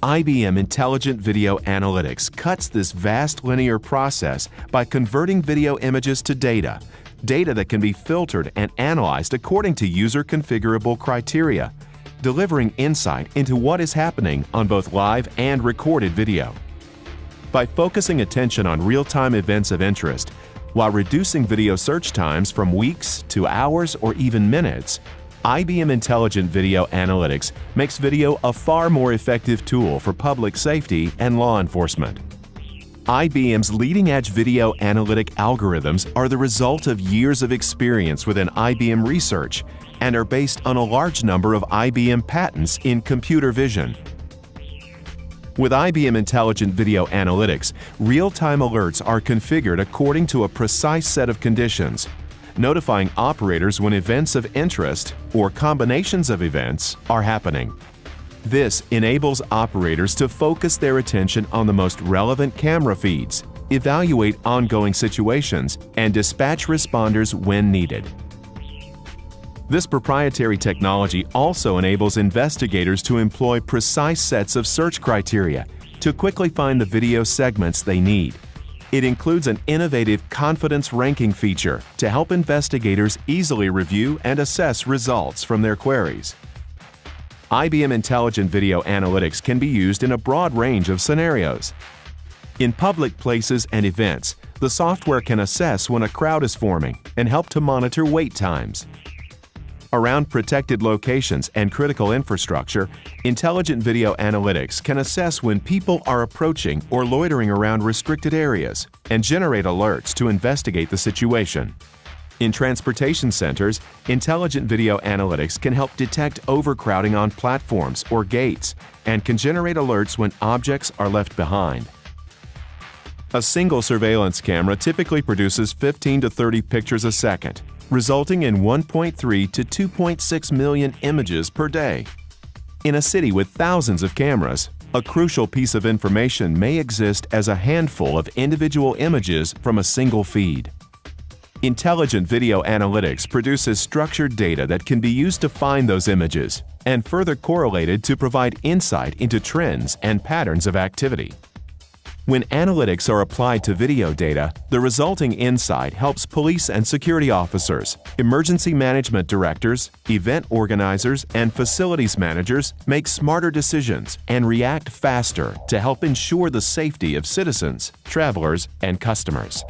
IBM Intelligent Video Analytics cuts this vast linear process by converting video images to data that can be filtered and analyzed according to user-configurable criteria, delivering insight into what is happening on both live and recorded video. By focusing attention on real-time events of interest, while reducing video search times from weeks to hours or even minutes, IBM Intelligent Video Analytics makes video a far more effective tool for public safety and law enforcement. IBM's leading-edge video analytic algorithms are the result of years of experience within IBM research and are based on a large number of IBM patents in computer vision. With IBM Intelligent Video Analytics, real-time alerts are configured according to a precise set of conditions, notifying operators when events of interest or combinations of events are happening. This enables operators to focus their attention on the most relevant camera feeds, evaluate ongoing situations, and dispatch responders when needed. This proprietary technology also enables investigators to employ precise sets of search criteria to quickly find the video segments they need. It includes an innovative confidence ranking feature to help investigators easily review and assess results from their queries. IBM Intelligent Video Analytics can be used in a broad range of scenarios. In public places and events, the software can assess when a crowd is forming and help to monitor wait times. Around protected locations and critical infrastructure, Intelligent Video Analytics can assess when people are approaching or loitering around restricted areas and generate alerts to investigate the situation. In transportation centers, Intelligent Video Analytics can help detect overcrowding on platforms or gates and can generate alerts when objects are left behind. A single surveillance camera typically produces 15 to 30 pictures a second, resulting in 1.3 to 2.6 million images per day. In a city with thousands of cameras, a crucial piece of information may exist as a handful of individual images from a single feed. Intelligent Video Analytics produces structured data that can be used to find those images and further correlated to provide insight into trends and patterns of activity. When analytics are applied to video data, the resulting insight helps police and security officers, emergency management directors, event organizers, and facilities managers make smarter decisions and react faster to help ensure the safety of citizens, travelers, and customers.